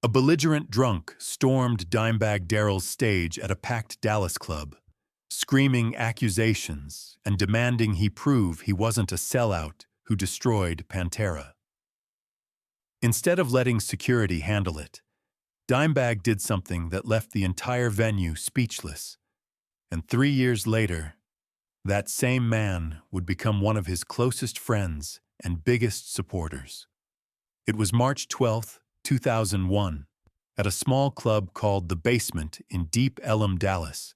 A belligerent drunk stormed Dimebag Darrell's stage at a packed Dallas club, screaming accusations and demanding he prove he wasn't a sellout who destroyed Pantera. Instead of letting security handle it, Dimebag did something that left the entire venue speechless, and 3 years later, that same man would become one of his closest friends and biggest supporters. It was March 12, 2001, at a small club called The Basement in Deep Ellum, Dallas,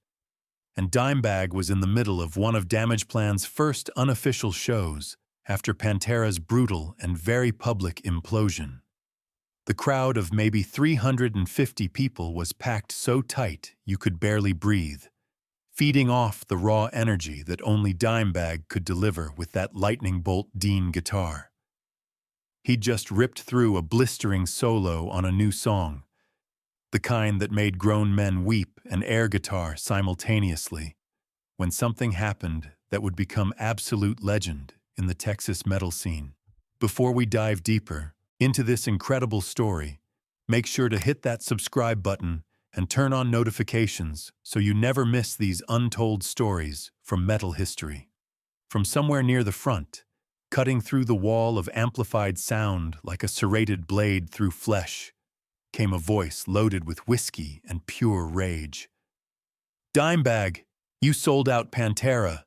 and Dimebag was in the middle of one of Damageplan's first unofficial shows after Pantera's brutal and very public implosion. The crowd of maybe 350 people was packed so tight you could barely breathe, feeding off the raw energy that only Dimebag could deliver with that lightning bolt Dean guitar. He'd just ripped through a blistering solo on a new song, the kind that made grown men weep and air guitar simultaneously, when something happened that would become absolute legend in the Texas metal scene. Before we dive deeper into this incredible story, make sure to hit that subscribe button and turn on notifications so you never miss these untold stories from metal history. From somewhere near the front, cutting through the wall of amplified sound like a serrated blade through flesh, came a voice loaded with whiskey and pure rage. "Dimebag, you sold out Pantera.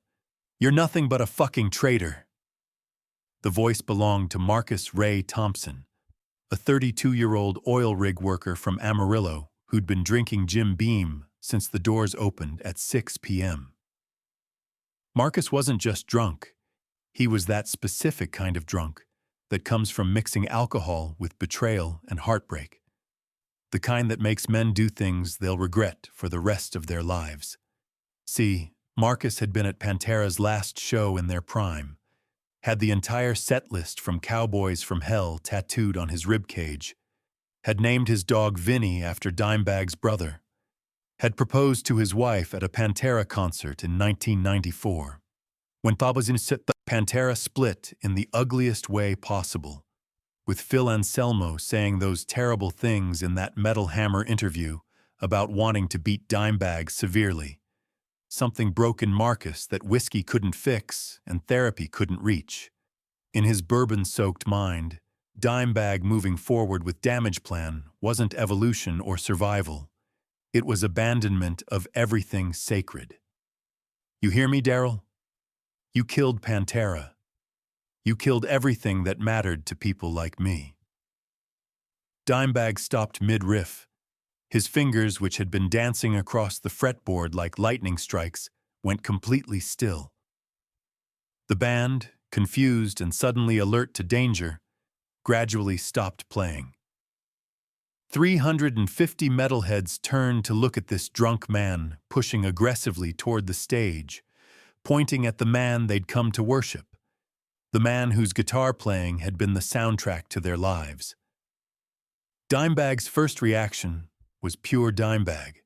You're nothing but a fucking traitor." The voice belonged to Marcus Ray Thompson, a 32-year-old oil rig worker from Amarillo who'd been drinking Jim Beam since the doors opened at 6 p.m. Marcus wasn't just drunk. He was that specific kind of drunk that comes from mixing alcohol with betrayal and heartbreak. The kind that makes men do things they'll regret for the rest of their lives. See, Marcus had been at Pantera's last show in their prime, had the entire set list from Cowboys from Hell tattooed on his ribcage, had named his dog Vinny after Dimebag's brother, had proposed to his wife at a Pantera concert in 1994. When Pantera split in the ugliest way possible, with Phil Anselmo saying those terrible things in that Metal Hammer interview about wanting to beat Dimebag severely. Something broke in Marcus that whiskey couldn't fix and therapy couldn't reach. In his bourbon-soaked mind, Dimebag moving forward with Damageplan wasn't evolution or survival. It was abandonment of everything sacred. "You hear me, Darrell? You killed Pantera. You killed everything that mattered to people like me." Dimebag stopped mid-riff. His fingers, which had been dancing across the fretboard like lightning strikes, went completely still. The band, confused and suddenly alert to danger, gradually stopped playing. 350 metalheads turned to look at this drunk man pushing aggressively toward the stage, pointing at the man they'd come to worship, the man whose guitar playing had been the soundtrack to their lives. Dimebag's first reaction was pure Dimebag,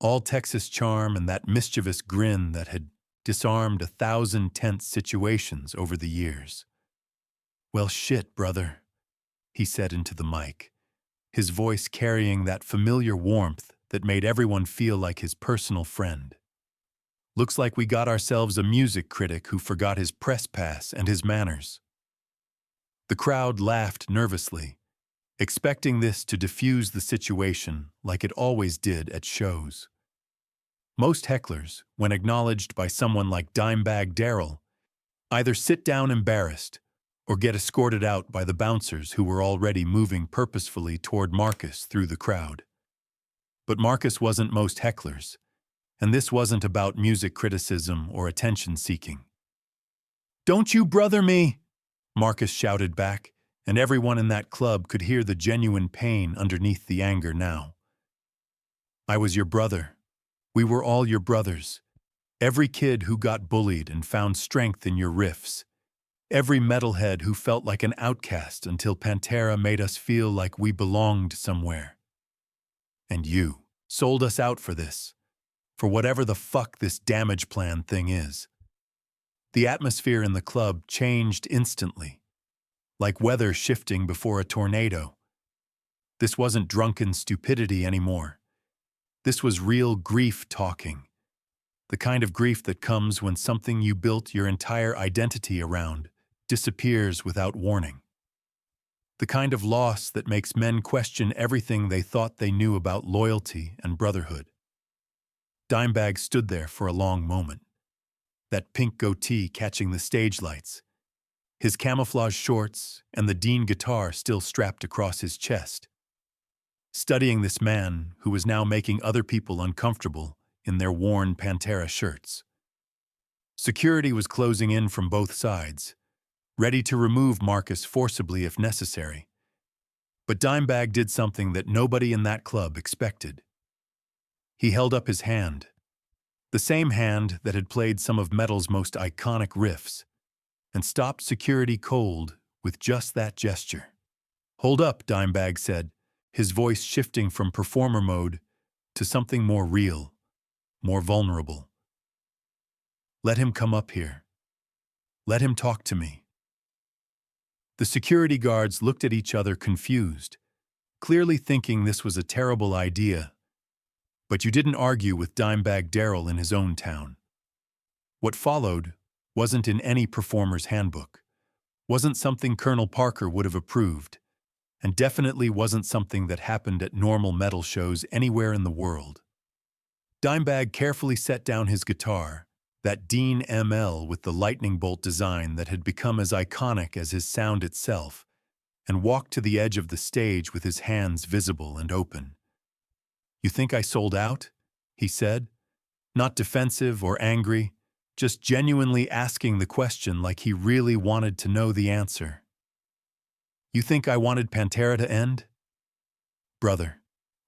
all Texas charm and that mischievous grin that had disarmed 1,000 tense situations over the years. "Well, shit, brother," he said into the mic, his voice carrying that familiar warmth that made everyone feel like his personal friend. "Looks like we got ourselves a music critic who forgot his press pass and his manners." The crowd laughed nervously, expecting this to diffuse the situation like it always did at shows. Most hecklers, when acknowledged by someone like Dimebag Darrell, either sit down embarrassed or get escorted out by the bouncers who were already moving purposefully toward Marcus through the crowd. But Marcus wasn't most hecklers, and this wasn't about music criticism or attention-seeking. "Don't you brother me!" Marcus shouted back, and everyone in that club could hear the genuine pain underneath the anger now. "I was your brother. We were all your brothers. Every kid who got bullied and found strength in your riffs. Every metalhead who felt like an outcast until Pantera made us feel like we belonged somewhere. And you sold us out for this, for whatever the fuck this Damageplan thing is." The atmosphere in the club changed instantly, like weather shifting before a tornado. This wasn't drunken stupidity anymore. This was real grief talking. The kind of grief that comes when something you built your entire identity around disappears without warning. The kind of loss that makes men question everything they thought they knew about loyalty and brotherhood. Dimebag stood there for a long moment, that pink goatee catching the stage lights, his camouflage shorts and the Dean guitar still strapped across his chest, studying this man who was now making other people uncomfortable in their worn Pantera shirts. Security was closing in from both sides, ready to remove Marcus forcibly if necessary. But Dimebag did something that nobody in that club expected. He held up his hand, the same hand that had played some of metal's most iconic riffs, and stopped security cold with just that gesture. "Hold up," Dimebag said, his voice shifting from performer mode to something more real, more vulnerable. "Let him come up here. Let him talk to me." The security guards looked at each other confused, clearly thinking this was a terrible idea. But you didn't argue with Dimebag Darrell in his own town. What followed wasn't in any performer's handbook, wasn't something Colonel Parker would have approved, and definitely wasn't something that happened at normal metal shows anywhere in the world. Dimebag carefully set down his guitar, that Dean ML with the lightning bolt design that had become as iconic as his sound itself, and walked to the edge of the stage with his hands visible and open. "You think I sold out?" he said, not defensive or angry, just genuinely asking the question like he really wanted to know the answer. "You think I wanted Pantera to end?" "Brother,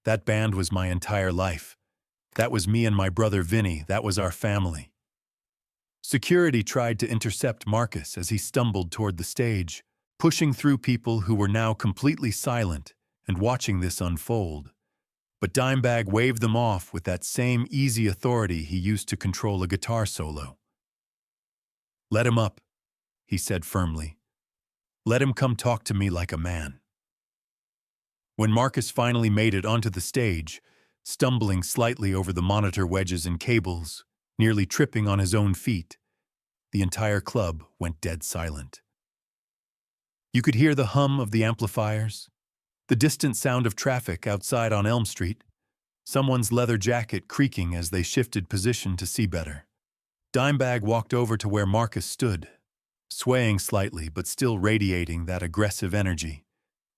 that band was my entire life. That was me and my brother Vinny, that was our family." Security tried to intercept Marcus as he stumbled toward the stage, pushing through people who were now completely silent and watching this unfold. But Dimebag waved them off with that same easy authority he used to control a guitar solo. "Let him up," he said firmly. "Let him come talk to me like a man." When Marcus finally made it onto the stage, stumbling slightly over the monitor wedges and cables, nearly tripping on his own feet, the entire club went dead silent. You could hear the hum of the amplifiers, the distant sound of traffic outside on Elm Street, someone's leather jacket creaking as they shifted position to see better. Dimebag walked over to where Marcus stood, swaying slightly but still radiating that aggressive energy,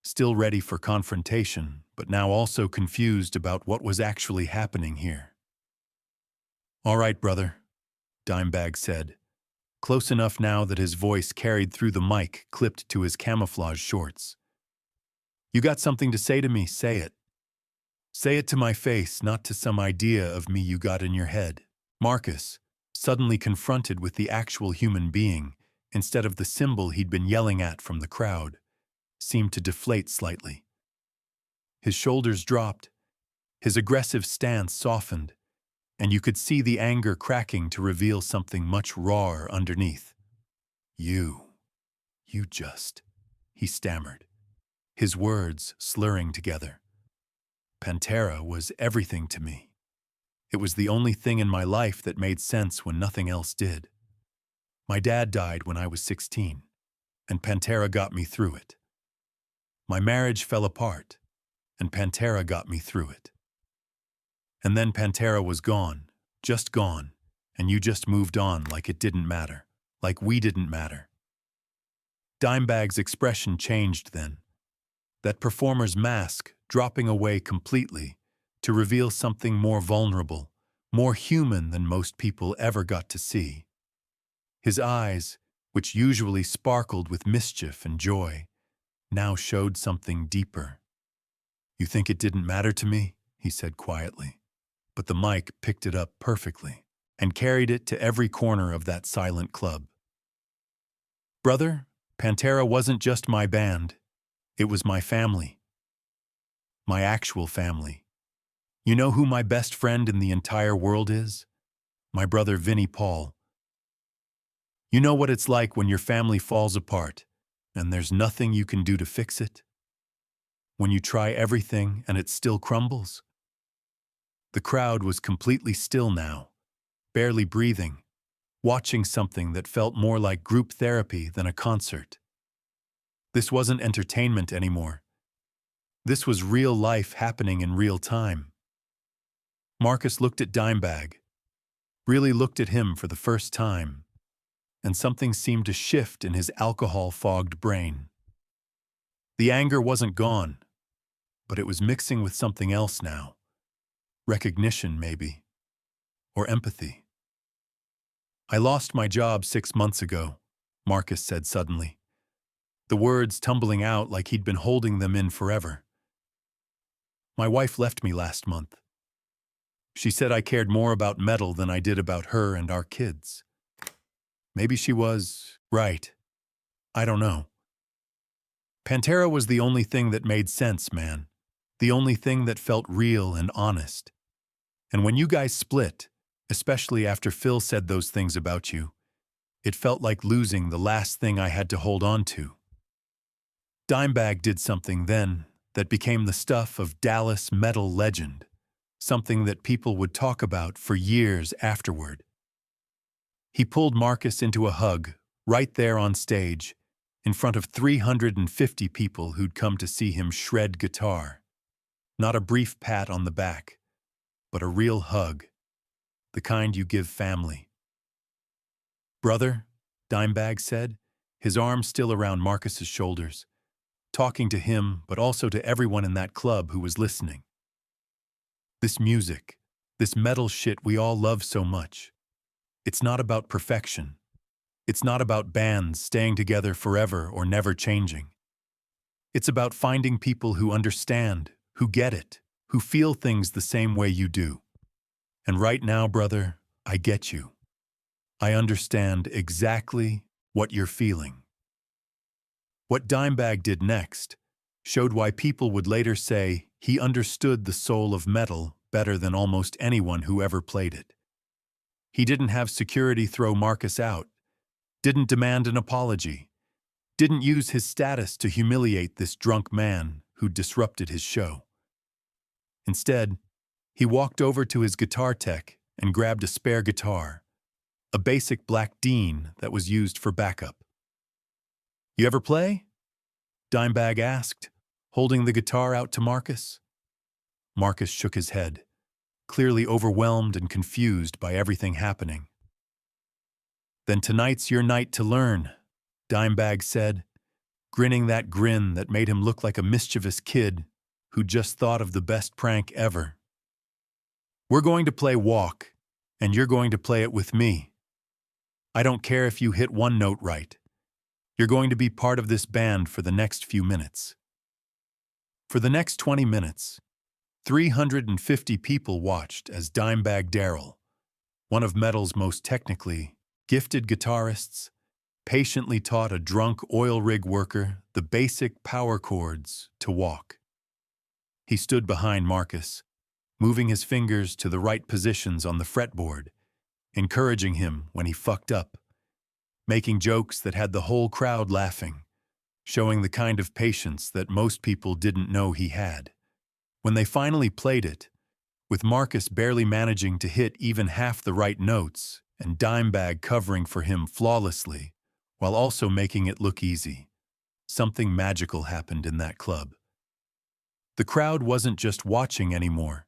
still ready for confrontation, but now also confused about what was actually happening here. "All right, brother," Dimebag said, close enough now that his voice carried through the mic clipped to his camouflage shorts. "You got something to say to me, say it. Say it to my face, not to some idea of me you got in your head." Marcus, suddenly confronted with the actual human being, instead of the symbol he'd been yelling at from the crowd, seemed to deflate slightly. His shoulders dropped, his aggressive stance softened, and you could see the anger cracking to reveal something much rawer underneath. You just, he stammered, his words slurring together. "Pantera was everything to me. It was the only thing in my life that made sense when nothing else did. My dad died when I was 16, and Pantera got me through it. My marriage fell apart, and Pantera got me through it. And then Pantera was gone, and you just moved on like it didn't matter, like we didn't matter." Dimebag's expression changed then, that performer's mask dropping away completely to reveal something more vulnerable, more human than most people ever got to see. His eyes, which usually sparkled with mischief and joy, now showed something deeper. "You think it didn't matter to me?" he said quietly. But the mic picked it up perfectly and carried it to every corner of that silent club. "Brother, Pantera wasn't just my band. It was my family. My actual family. You know who my best friend in the entire world is? My brother Vinnie Paul. You know what it's like when your family falls apart and there's nothing you can do to fix it? when you try everything and it still crumbles? The crowd was completely still now, barely breathing, watching something that felt more like group therapy than a concert. This wasn't entertainment anymore. This was real life happening in real time. Marcus looked at Dimebag, really looked at him for the first time, and something seemed to shift in his alcohol-fogged brain. The anger wasn't gone, but it was mixing with something else now. Recognition, maybe. Or empathy. "I lost my job 6 months ago," Marcus said suddenly, the words tumbling out like he'd been holding them in forever. "My wife left me last month. She said I cared more about metal than I did about her and our kids. Maybe she was right. I don't know. Pantera was the only thing that made sense, man. The only thing that felt real and honest. And when you guys split, especially after Phil said those things about you, it felt like losing the last thing I had to hold on to." Dimebag did something then that became the stuff of Dallas metal legend, something that people would talk about for years afterward. He pulled Marcus into a hug, right there on stage, in front of 350 people who'd come to see him shred guitar. Not a brief pat on the back, but a real hug, the kind you give family. "Brother," Dimebag said, his arm still around Marcus's shoulders, talking to him but also to everyone in that club who was listening. "This music, this metal shit we all love so much, it's not about perfection. It's not about bands staying together forever or never changing. It's about finding people who understand, who get it, who feel things the same way you do. And right now, brother, I get you. I understand exactly what you're feeling." What Dimebag did next showed why people would later say he understood the soul of metal better than almost anyone who ever played it. He didn't have security throw Marcus out, didn't demand an apology, didn't use his status to humiliate this drunk man who disrupted his show. Instead, he walked over to his guitar tech and grabbed a spare guitar, a basic black Dean that was used for backup. "You ever play?" Dimebag asked, holding the guitar out to Marcus. Marcus shook his head, clearly overwhelmed and confused by everything happening. "Then tonight's your night to learn," Dimebag said, grinning that grin that made him look like a mischievous kid who just thought of the best prank ever. "We're going to play Walk, and you're going to play it with me. I don't care if you hit one note right. You're going to be part of this band for the next few minutes." For the next 20 minutes, 350 people watched as Dimebag Darrell, one of metal's most technically gifted guitarists, patiently taught a drunk oil rig worker the basic power chords to walk. He stood behind Marcus, moving his fingers to the right positions on the fretboard, encouraging him when he fucked up, making jokes that had the whole crowd laughing, showing the kind of patience that most people didn't know he had. When they finally played it, with Marcus barely managing to hit even half the right notes and Dimebag covering for him flawlessly, while also making it look easy, something magical happened in that club. The crowd wasn't just watching anymore.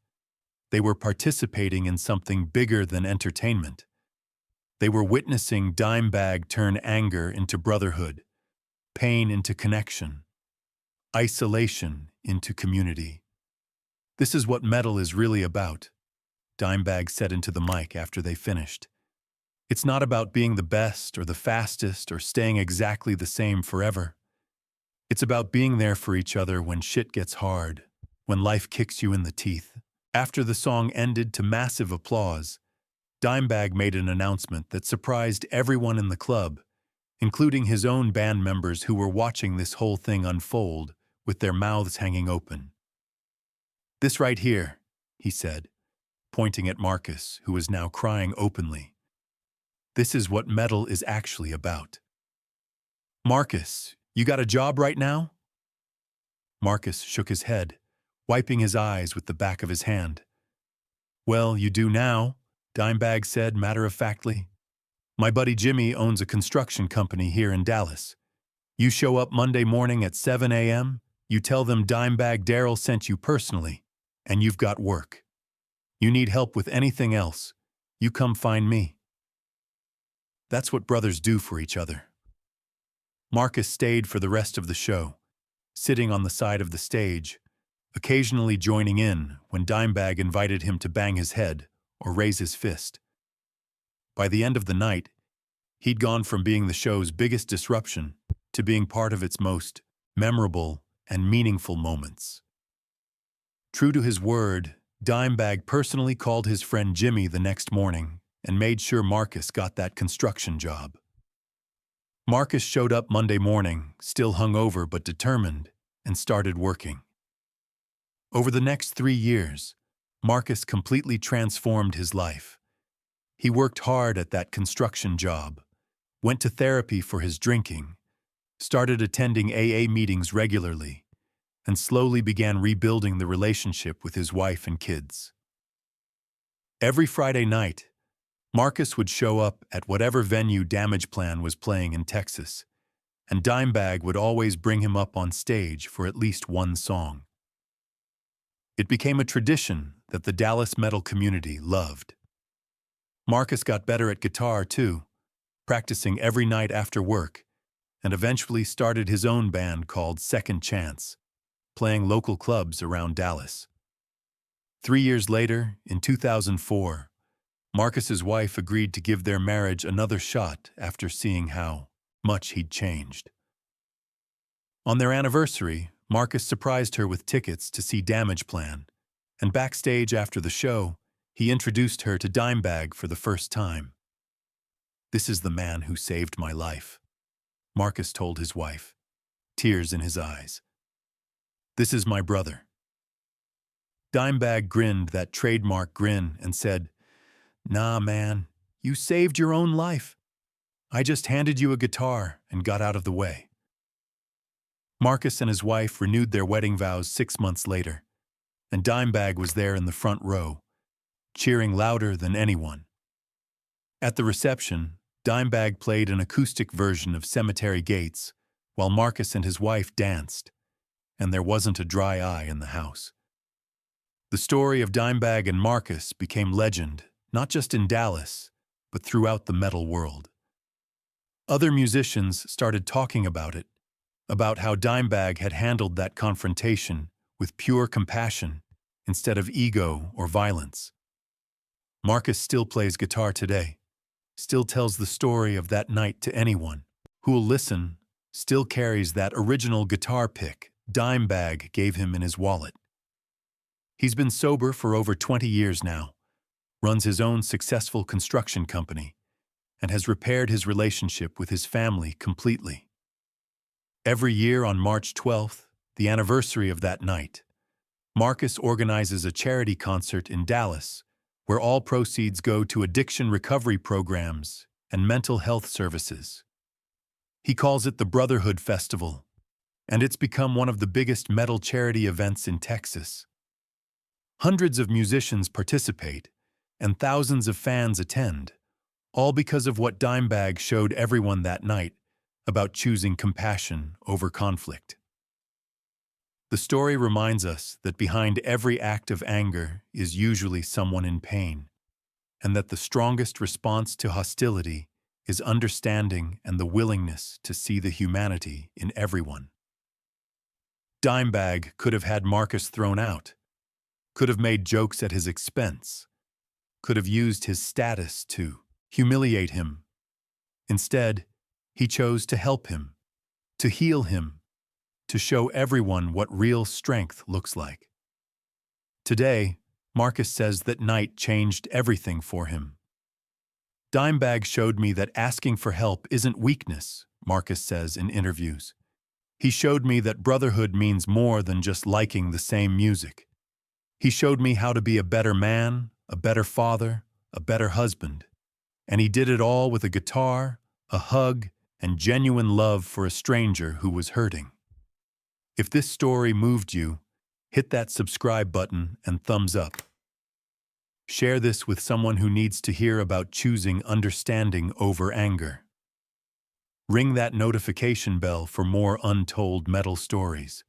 They were participating in something bigger than entertainment. They were witnessing Dimebag turn anger into brotherhood, pain into connection, isolation into community. "This is what metal is really about," Dimebag said into the mic after they finished. "It's not about being the best or the fastest or staying exactly the same forever. It's about being there for each other when shit gets hard, when life kicks you in the teeth." After the song ended to massive applause, Dimebag made an announcement that surprised everyone in the club, including his own band members who were watching this whole thing unfold with their mouths hanging open. "This right here," he said, pointing at Marcus, who was now crying openly. "This is what metal is actually about. Marcus, you got a job right now?" Marcus shook his head, wiping his eyes with the back of his hand. "Well, you do now," Dimebag said matter-of-factly. "My buddy Jimmy owns a construction company here in Dallas. You show up Monday morning at 7 a.m., you tell them Dimebag Darrell sent you personally, and you've got work. You need help with anything else, you come find me." That's what brothers do for each other. Marcus stayed for the rest of the show, sitting on the side of the stage, occasionally joining in when Dimebag invited him to bang his head or raise his fist. By the end of the night, he'd gone from being the show's biggest disruption to being part of its most memorable and meaningful moments. True to his word, Dimebag personally called his friend Jimmy the next morning and made sure Marcus got that construction job. Marcus showed up Monday morning, still hungover but determined, and started working. Over the next 3 years, Marcus completely transformed his life. He worked hard at that construction job, went to therapy for his drinking, started attending AA meetings regularly, and slowly began rebuilding the relationship with his wife and kids. Every Friday night, Marcus would show up at whatever venue Damageplan was playing in Texas, and Dimebag would always bring him up on stage for at least one song. It became a tradition that the Dallas metal community loved. Marcus got better at guitar, too, practicing every night after work, and eventually started his own band called Second Chance, playing local clubs around Dallas. 3 years later, in 2004, Marcus's wife agreed to give their marriage another shot after seeing how much he'd changed. On their anniversary, Marcus surprised her with tickets to see Damageplan, and backstage after the show, he introduced her to Dimebag for the first time. "This is the man who saved my life," Marcus told his wife, tears in his eyes. "This is my brother." Dimebag grinned that trademark grin and said, "Nah, man, you saved your own life. I just handed you a guitar and got out of the way." Marcus and his wife renewed their wedding vows 6 months later, and Dimebag was there in the front row, cheering louder than anyone. At the reception, Dimebag played an acoustic version of Cemetery Gates while Marcus and his wife danced, and there wasn't a dry eye in the house. The story of Dimebag and Marcus became legend, not just in Dallas, but throughout the metal world. Other musicians started talking about it, about how Dimebag had handled that confrontation with pure compassion instead of ego or violence. Marcus still plays guitar today, still tells the story of that night to anyone who will listen, still carries that original guitar pick Dimebag gave him in his wallet. He's been sober for over 20 years now, runs his own successful construction company, and has repaired his relationship with his family completely. Every year on March 12th, the anniversary of that night, Marcus organizes a charity concert in Dallas where all proceeds go to addiction recovery programs and mental health services. He calls it the Brotherhood Festival, and it's become one of the biggest metal charity events in Texas. Hundreds of musicians participate, and thousands of fans attend, all because of what Dimebag showed everyone that night about choosing compassion over conflict. The story reminds us that behind every act of anger is usually someone in pain, and that the strongest response to hostility is understanding and the willingness to see the humanity in everyone. Dimebag could have had Marcus thrown out, could have made jokes at his expense, could have used his status to humiliate him. Instead, he chose to help him, to heal him, to show everyone what real strength looks like. Today, Marcus says that night changed everything for him. "Dimebag showed me that asking for help isn't weakness," Marcus says in interviews. "He showed me that brotherhood means more than just liking the same music. He showed me how to be a better man, a better father, a better husband. And he did it all with a guitar, a hug, and genuine love for a stranger who was hurting." If this story moved you, hit that subscribe button and thumbs up. Share this with someone who needs to hear about choosing understanding over anger. Ring that notification bell for more untold metal stories.